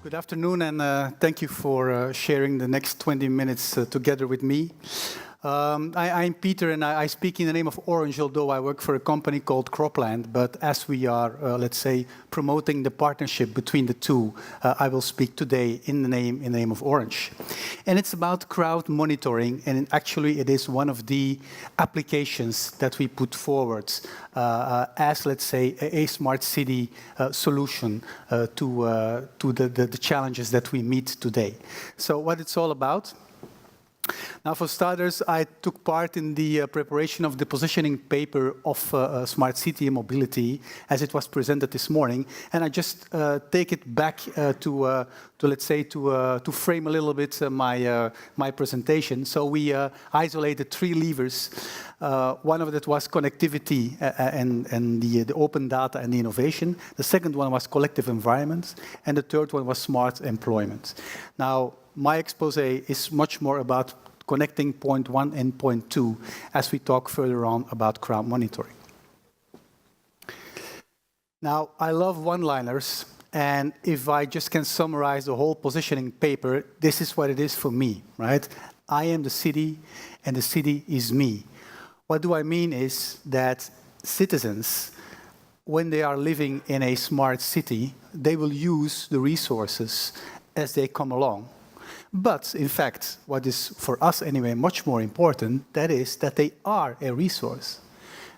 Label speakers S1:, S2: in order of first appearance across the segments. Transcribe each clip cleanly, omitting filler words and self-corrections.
S1: Good afternoon, and thank you for sharing the next 20 minutes together with me. I'm Peter, and I speak in the name of Orange, although I work for a company called Cropland. But as we are, let's say, promoting the partnership between the two, I will speak today in the name of Orange. And it's about crowd monitoring, and actually it is one of the applications that we put forward as, let's say, a smart city solution to the challenges that we meet today. So what it's all about. Now, for starters, I took part in the preparation of the positioning paper of Smart City and Mobility as it was presented this morning, and I just take it back to frame a little bit my presentation. So we isolated three levers. One of it was connectivity and the open data and the innovation. The second one was collective environment, and the third one was smart employment. Now, my expose is much more about connecting point 1 and point 2 as we talk further on about crowd monitoring. Now, I love one-liners, and if I just can summarize the whole positioning paper, this is what it is for me, right? I am the city, and the city is me. What do I mean is that citizens, when they are living in a smart city, they will use the resources as they come along. But, in fact, what is, for us anyway, much more important, that is that they are a resource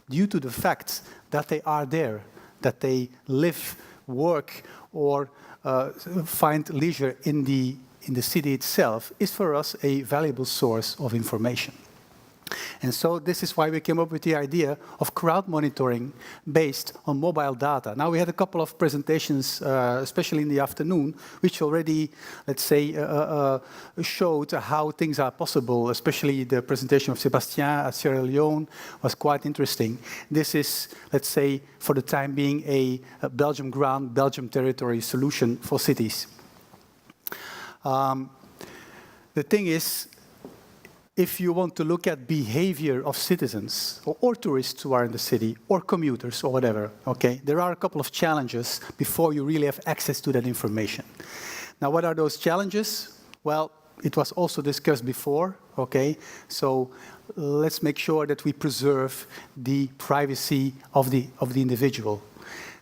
S1: due to the fact that they are there, that they live, work, or find leisure in the city itself, is for us a valuable source of information. And so this is why we came up with the idea of crowd monitoring based on mobile data. Now, we had a couple of presentations, especially in the afternoon, which already, let's say, showed how things are possible, especially the presentation of Sébastien at Sierra Leone was quite interesting. This is, let's say, for the time being, a Belgium ground, Belgium territory solution for cities. The thing is, if you want to look at behavior of citizens or tourists who are in the city or commuters or whatever, okay, there are a couple of challenges before you really have access to that information. Now, what are those challenges? Well, it was also discussed before, okay, so let's make sure that we preserve the privacy of the individual.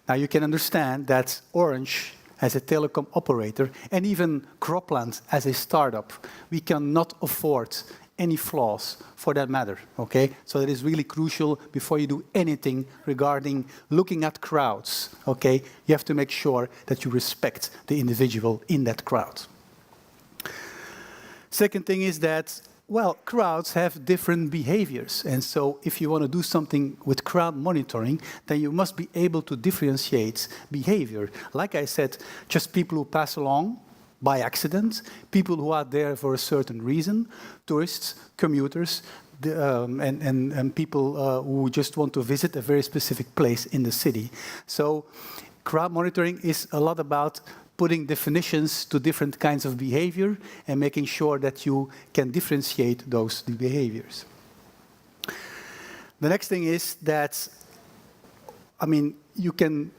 S1: Now, you can understand that Orange, as a telecom operator, and even Cropland as a startup, we cannot afford any flaws for that matter, okay? So it is really crucial before you do anything regarding looking at crowds, okay? You have to make sure that you respect the individual in that crowd. Second thing is that, well, crowds have different behaviors. And so if you want to do something with crowd monitoring, then you must be able to differentiate behavior. Like I said, just people who pass along by accident, people who are there for a certain reason, tourists, commuters, and people who just want to visit a very specific place in the city. So crowd monitoring is a lot about putting definitions to different kinds of behavior and making sure that you can differentiate those behaviors. The next thing is that, I mean, you can,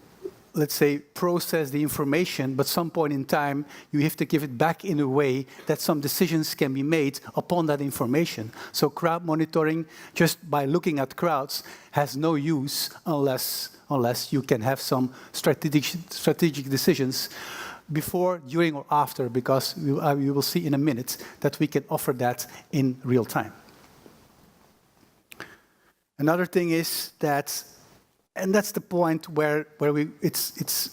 S1: let's say, process the information, but some point in time, you have to give it back in a way that some decisions can be made upon that information. So crowd monitoring, just by looking at crowds, has no use unless you can have some strategic decisions before, during, or after, because you will see in a minute that we can offer that in real time. Another thing is that, and that's the point where it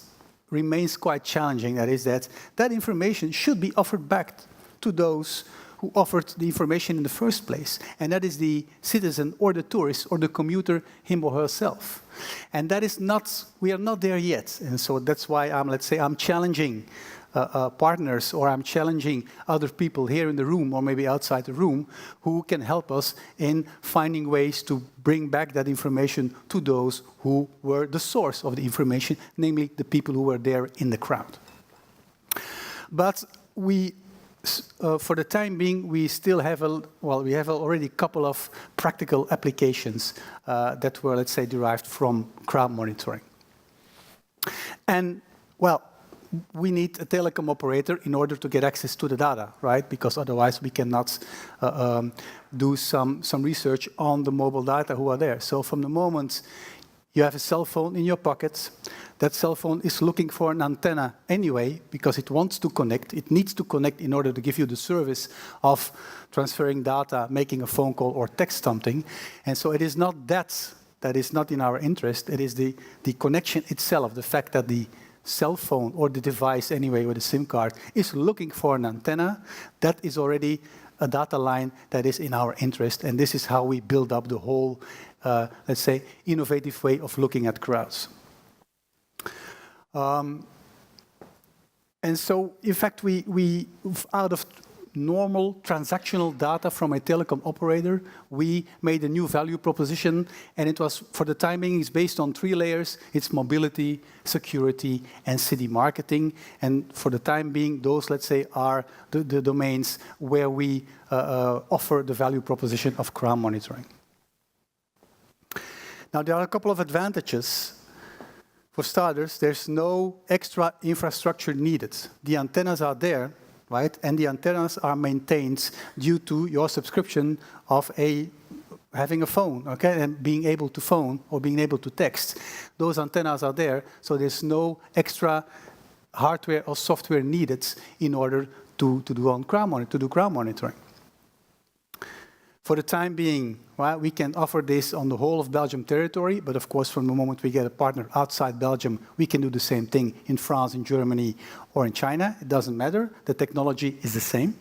S1: remains quite challenging, that is that information should be offered back to those who offered the information in the first place, and that is the citizen or the tourist or the commuter, him or herself. And that is not, we are not there yet, and so that's why I'm challenging partners, or I'm challenging other people here in the room or maybe outside the room who can help us in finding ways to bring back that information to those who were the source of the information, namely the people who were there in the crowd. But we, for the time being, we still have we have already a couple of practical applications that were, let's say, derived from crowd monitoring. And, well, we need a telecom operator in order to get access to the data, right? Because otherwise we cannot do some research on the mobile data who are there. So from the moment you have a cell phone in your pocket, that cell phone is looking for an antenna anyway, because it wants to connect. It needs to connect in order to give you the service of transferring data, making a phone call, or text something. And so it is not that is not in our interest. It is the connection itself, the fact that the cell phone or the device anyway with a SIM card is looking for an antenna. That is already a data line that is in our interest. And this is how we build up the whole, let's say, innovative way of looking at crowds. And so, in fact, we out of normal transactional data from a telecom operator, we made a new value proposition, and it was, for the time being, it's based on 3 layers. It's mobility, security, and city marketing. And for the time being, those, let's say, are the domains where we offer the value proposition of crowd monitoring. Now, there are a couple of advantages. For starters, there's no extra infrastructure needed. The antennas are there, right? And the antennas are maintained due to your subscription of having a phone, okay? And being able to phone or being able to text. Those antennas are there, so there's no extra hardware or software needed in order to do crowd monitoring. For the time being, well, we can offer this on the whole of Belgium territory, but of course, from the moment we get a partner outside Belgium, we can do the same thing in France, in Germany, or in China. It doesn't matter. The technology is the same.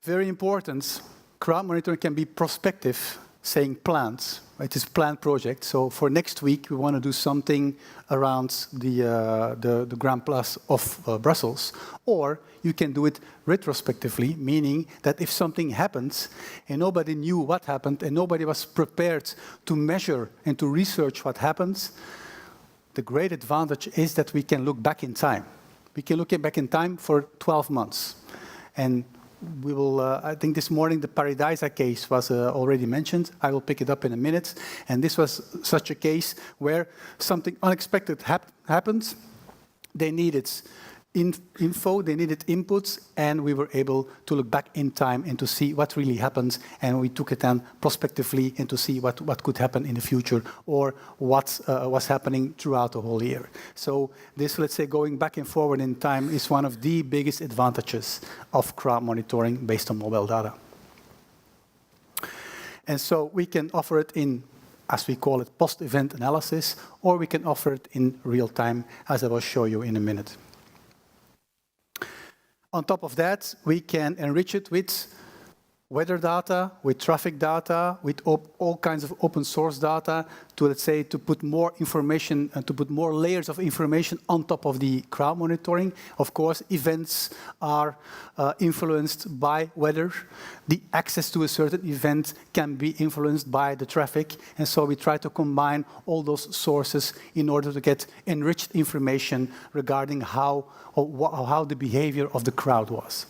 S1: Very important, crowd monitoring can be prospective, saying planned. It is a planned project. So for next week, we want to do something around the Grand Place of Brussels. Or you can do it retrospectively, meaning that if something happens and nobody knew what happened and nobody was prepared to measure and to research what happens, the great advantage is that we can look back in time. We can look back in time for 12 months. And we will, I think this morning the Paradisa case was already mentioned. I will pick it up in a minute. And this was such a case where something unexpected happened. They needed info, they needed inputs, and we were able to look back in time and to see what really happened, and we took it then prospectively and to see what could happen in the future or what was happening throughout the whole year. So this, let's say, going back and forward in time is one of the biggest advantages of crowd monitoring based on mobile data. And so we can offer it in, as we call it, post-event analysis, or we can offer it in real time, as I will show you in a minute. On top of that, we can enrich it with weather data, with traffic data, with all kinds of open source data to, let's say, to put more information and to put more layers of information on top of the crowd monitoring. Of course, events are influenced by weather. The access to a certain event can be influenced by the traffic. And so we try to combine all those sources in order to get enriched information regarding how the behavior of the crowd was.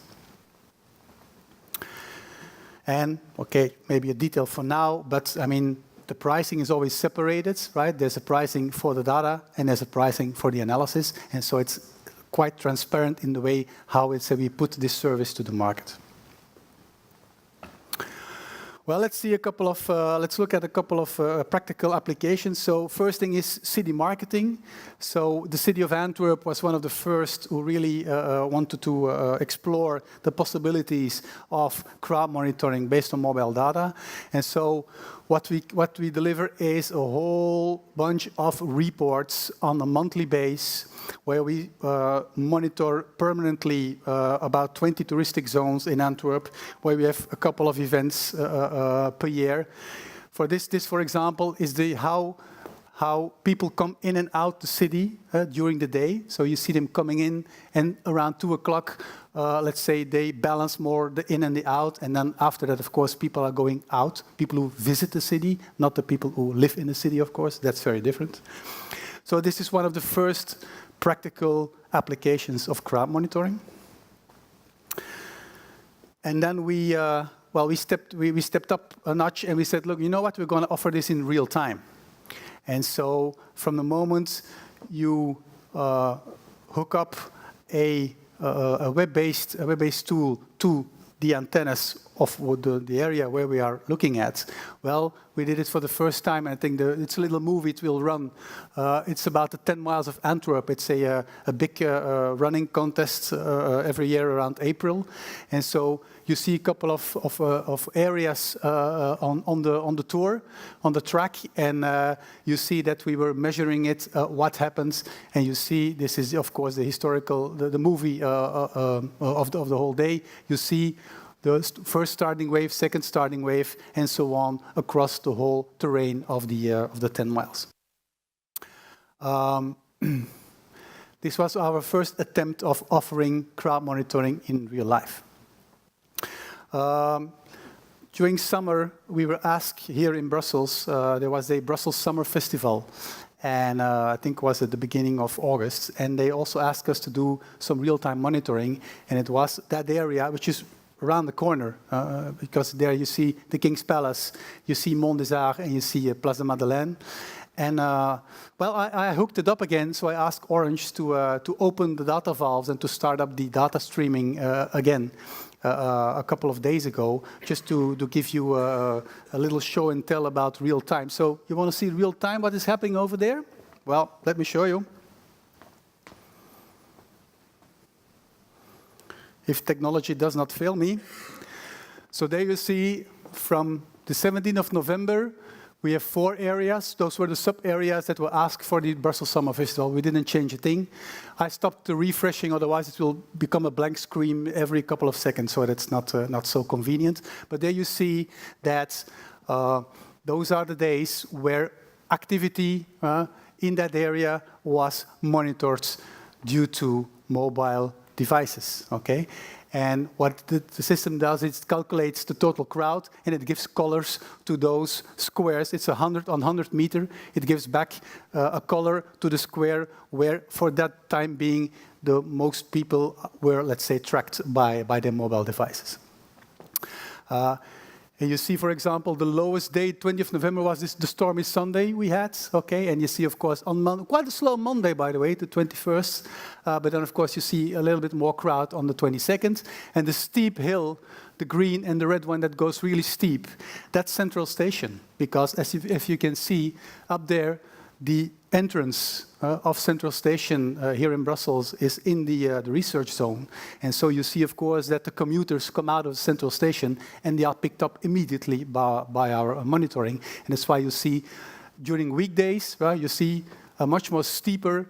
S1: And, okay, maybe a detail for now, but I mean, the pricing is always separated, right? There's a pricing for the data and there's a pricing for the analysis. And so it's quite transparent in the way how we put this service to the market. Well, let's look at a couple of practical applications. So first thing is city marketing. So the city of Antwerp was one of the first who really wanted to explore the possibilities of crowd monitoring based on mobile data. And so what we deliver is a whole bunch of reports on a monthly basis where we monitor permanently about 20 touristic zones in Antwerp, where we have a couple of events per year. For this, for example, is how people come in and out the city during the day. So you see them coming in, and around 2 o'clock, let's say they balance more the in and the out, and then after that, of course, people are going out, people who visit the city, not the people who live in the city, of course. That's very different. So this is one of the first practical applications of crowd monitoring. And then we stepped up a notch and we said, look, you know what, we're going to offer this in real time. And so from the moment you hook up a web-based tool to the antennas of the area where we are looking at. Well, we did it for the first time. I think it's a little movie. It will run. It's about the 10 miles of Antwerp. It's a big running contest every year around April. And so you see a couple of areas on the tour, on the track, and you see that we were measuring it, what happens, and you see this is, of course, the historical, the movie of the whole day. You see the first starting wave, second starting wave, and so on across the whole terrain of the 10 miles. This was our first attempt of offering crowd monitoring in real life. During summer, we were asked here in Brussels, there was a Brussels Summer Festival, and I think it was at the beginning of August, and they also asked us to do some real-time monitoring, and it was that area, which is around the corner, because there you see the King's Palace, you see Mont des Arts, and you see Place de Madeleine. And well, I hooked it up again, so I asked Orange to open the data valves and to start up the data streaming again a couple of days ago, just to give you a little show and tell about real time. So you want to see real time what is happening over there? Well, let me show you. If technology does not fail me. So there you see from the 17th of November, we have 4 areas. Those were the sub-areas that were asked for the Brussels Summer Festival. We didn't change a thing. I stopped the refreshing, otherwise it will become a blank screen every couple of seconds, so that's not so convenient. But there you see that those are the days where activity in that area was monitored due to mobile devices, okay? And what the system does is it calculates the total crowd and it gives colors to those squares. It's 100 on 100 meter. It gives back a color to the square where, for that time being, the most people were, let's say, tracked by their mobile devices. And you see, for example, the lowest day, 20th November, was the stormy Sunday we had, okay? And you see, of course, on Monday, quite a slow Monday, by the way, the 21st. But then, of course, you see a little bit more crowd on the 22nd. And the steep hill, the green and the red one that goes really steep, that's Central Station. Because if you can see up there, the entrance of Central Station here in Brussels is in the research zone. And so you see, of course, that the commuters come out of Central Station and they are picked up immediately by our monitoring. And that's why you see during weekdays, you see a much more steeper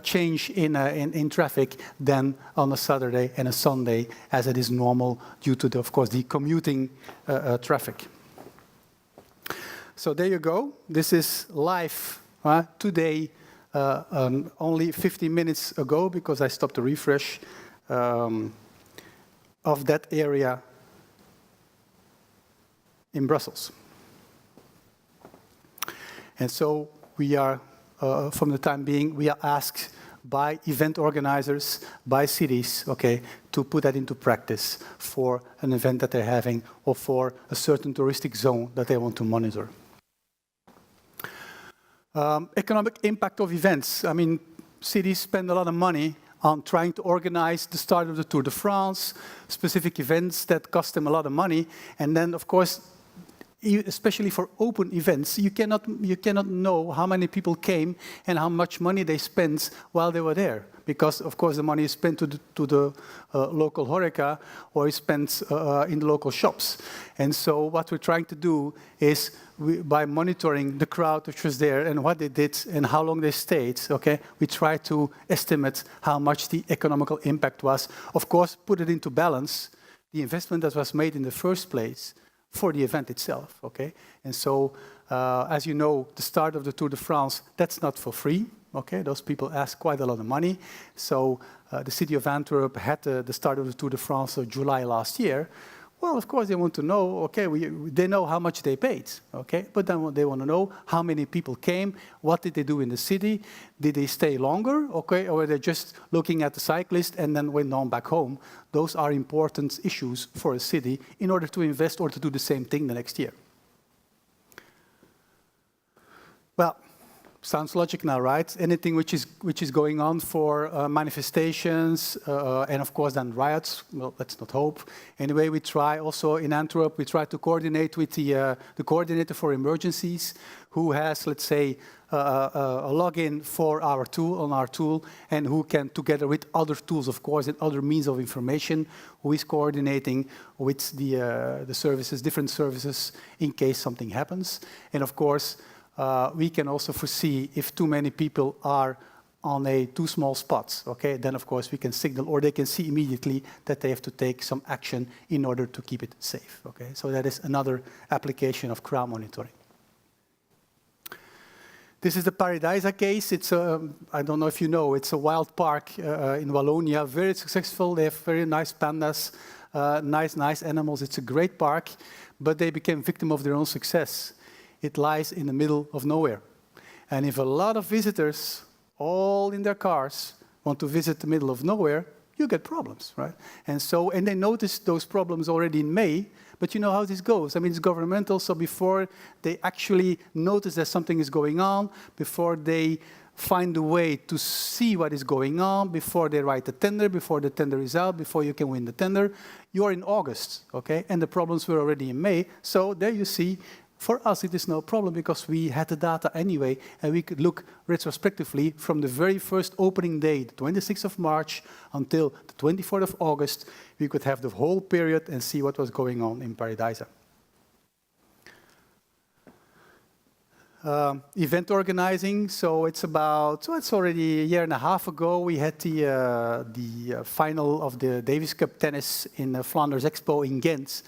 S1: change in traffic than on a Saturday and a Sunday, as it is normal due to, of course, the commuting traffic. So there you go. This is live today, only 50 minutes ago, because I stopped the refresh of that area in Brussels. And so we are, from the time being, we are asked by event organizers, by cities, okay, to put that into practice for an event that they're having or for a certain touristic zone that they want to monitor. Economic impact of events. I mean, cities spend a lot of money on trying to organize the start of the Tour de France, specific events that cost them a lot of money. And then, of course, especially for open events, you cannot know how many people came and how much money they spent while they were there. Because, of course, the money is spent to the local horeca or is spent in the local shops. And so what we're trying to do is, by monitoring the crowd which was there and what they did and how long they stayed, okay, we try to estimate how much the economical impact was. Of course, put it into balance, the investment that was made in the first place for the event itself, okay? And so, as you know, the start of the Tour de France, that's not for free, okay? Those people ask quite a lot of money. So the city of Antwerp had the start of the Tour de France in July last year. Well, of course, they want to know, okay, they know how much they paid, okay? But then they want to know how many people came, what did they do in the city, did they stay longer, okay? Or were they just looking at the cyclist and then went on back home? Those are important issues for a city in order to invest or to do the same thing the next year. Well, Sounds logic now, right? Anything which is going on for manifestations and of course then riots. Well, let's not hope. Anyway, we try also in Antwerp. We try to coordinate with the coordinator for emergencies, who has, let's say, a login for our tool on our tool, and who can, together with other tools, of course, and other means of information, who is coordinating with the services, different services, in case something happens, and of course. We can also foresee if too many people are on too small spots, okay? Then, of course, we can signal, or they can see immediately that they have to take some action in order to keep it safe, okay? So that is another application of crowd monitoring. This is the Paradisa case. It's I don't know if you know, it's a wild park in Wallonia, very successful. They have very nice pandas, nice animals. It's a great park, but they became victim of their own success. It lies in the middle of nowhere. And if a lot of visitors, all in their cars, want to visit the middle of nowhere, you get problems, right? And they noticed those problems already in May, but you know how this goes. I mean, it's governmental, so before they actually notice that something is going on, before they find a way to see what is going on, before they write the tender, before the tender is out, before you can win the tender, you're in August, okay? And the problems were already in May, so there you see. For us, it is no problem because we had the data anyway, and we could look retrospectively from the very first opening day, the 26th of March, until the 24th of August. We could have the whole period and see what was going on in Paradisa. Event organizing, so it's already a year and a half ago. We had the final of the Davis Cup tennis in Flanders Expo in Ghent.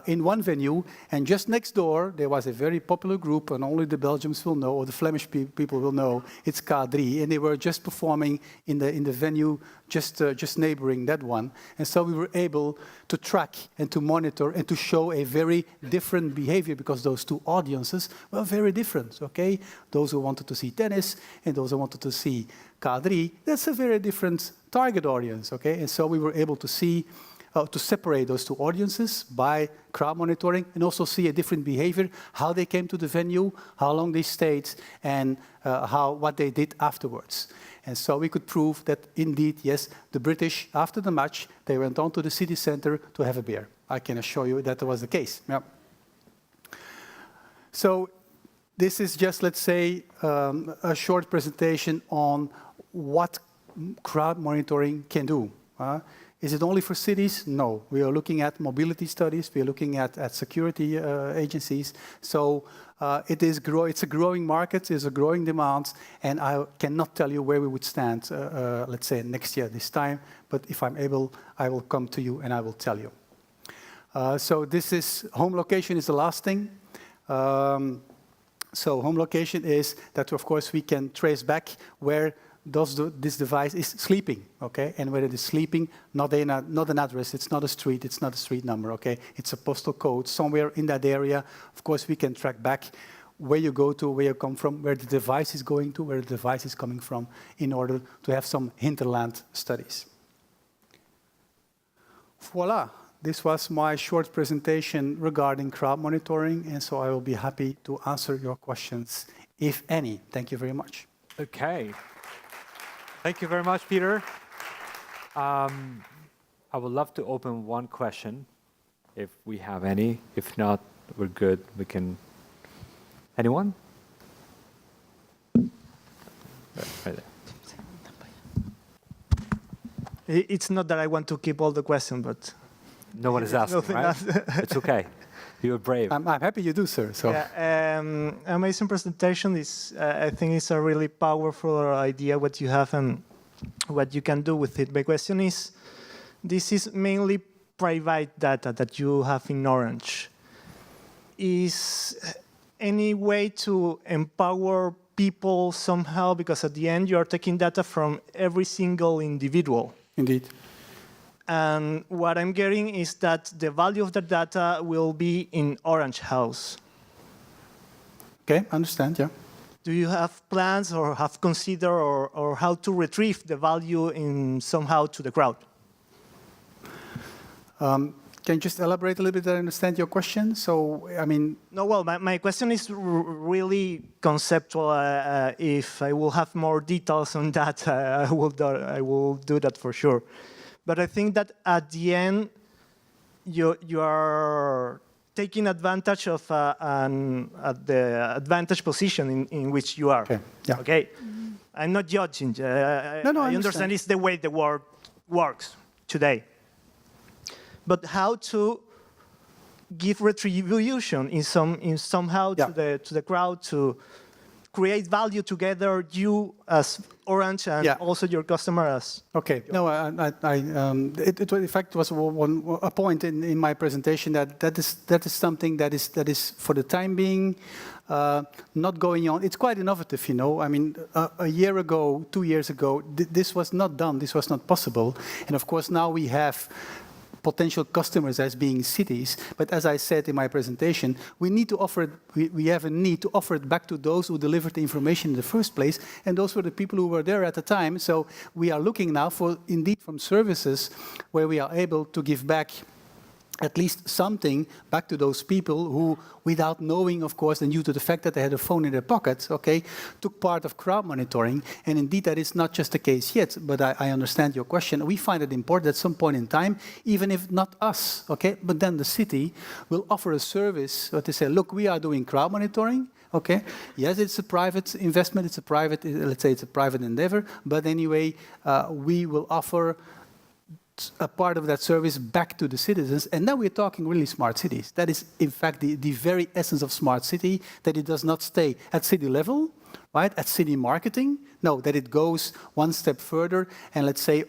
S1: In one venue, and just next door there was a very popular group, and only the Belgians will know, or the Flemish people will know, it's K3, and they were just performing in the venue just neighboring that one. And so we were able to track and to monitor and to show a very different behavior, because those two audiences were very different, okay? Those who wanted to see tennis and those who wanted to see K3, that's a very different target audience, okay? And so we were able to see to separate those two audiences by crowd monitoring, and also see a different behavior, how they came to the venue, how long they stayed, and what they did afterwards. And so we could prove that indeed, yes, the British, after the match, they went on to the city center to have a beer. I can assure you that was the case. Yeah. So this is just, let's say, a short presentation on what crowd monitoring can do. Is it only for cities? No. We are looking at mobility studies. We are looking at security agencies. So it's a growing market. It's a growing demand. And I cannot tell you where we would stand, let's say, next year this time. But if I'm able, I will come to you and I will tell you. So this is home location is the last thing. So home location is that, of course, we can trace back where this device is sleeping, okay? And where it is sleeping, not an address, it's not a street number, okay? It's a postal code somewhere in that area. Of course, we can track back where you go to, where you come from, where the device is going to, where the device is coming from, in order to have some hinterland studies. Voila, this was my short presentation regarding crowd monitoring, and so I will be happy to answer your questions, if any. Thank you very much.
S2: Okay. Thank you very much, Peter. I would love to open one question, if we have any. If not, we're good. We can... Anyone? Right there.
S3: It's not that I want to keep all the questions, but...
S2: No one is asking, right? It's okay. You're brave.
S1: I'm happy you do, sir. So.
S3: Yeah, amazing presentation. I think it's a really powerful idea what you have and what you can do with it. My question is, this is mainly private data that you have in Orange. Is any way to empower people somehow? Because at the end, you are taking data from every single individual.
S1: Indeed.
S3: And what I'm getting is that the value of the data will be in Orange House.
S1: Okay, understand, yeah.
S3: Do you have plans or have considered or how to retrieve the value in somehow to the crowd?
S1: Can you just elaborate a little bit that I understand your question? So, I mean...
S3: No, well, my question is really conceptual. If I will have more details on that, I will do that for sure. But I think that at the end, you are taking advantage of the advantage position in which you are.
S1: Okay. Yeah.
S3: Okay? I'm not judging.
S1: I
S3: I understand it's the way the world works today. But how to give retribution somehow to the crowd to create value together, you as Orange and also your customer as...
S1: Okay. No, it in fact was a point in my presentation that is something that is for the time being not going on. It's quite innovative, you know. I mean, a year ago, 2 years ago, this was not done. This was not possible. And of course, now we have potential customers as being cities. But as I said in my presentation, we need to offer it, we have a need to offer it back to those who delivered the information in the first place, and those were the people who were there at the time. So we are looking now for, indeed, from services where we are able to give back at least something back to those people who, without knowing, of course, and due to the fact that they had a phone in their pocket, okay, took part of crowd monitoring. And indeed, that is not just the case yet, but I understand your question. We find it important at some point in time, even if not us, okay, but then the city will offer a service where they say, look, we are doing crowd monitoring. Okay. Yes, it's a private investment. It's a private, let's say, it's a private endeavor. But anyway, we will offer a part of that service back to the citizens. And now we're talking really smart cities. That is, in fact, the very essence of smart city, that it does not stay at city level, right, at city marketing. No, that it goes one step further and, let's say,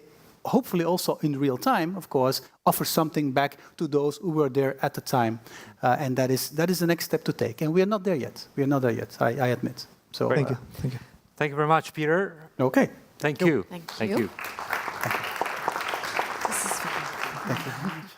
S1: hopefully also in real time, of course, offer something back to those who were there at the time. And that is the next step to take. And we are not there yet. We are not there yet, I admit. So
S3: Thank you. Thank you.
S2: Thank you very much, Peter.
S1: Okay.
S2: Thank you.
S4: Thank you.
S2: Thank you.
S4: This is fun.
S1: Thank you.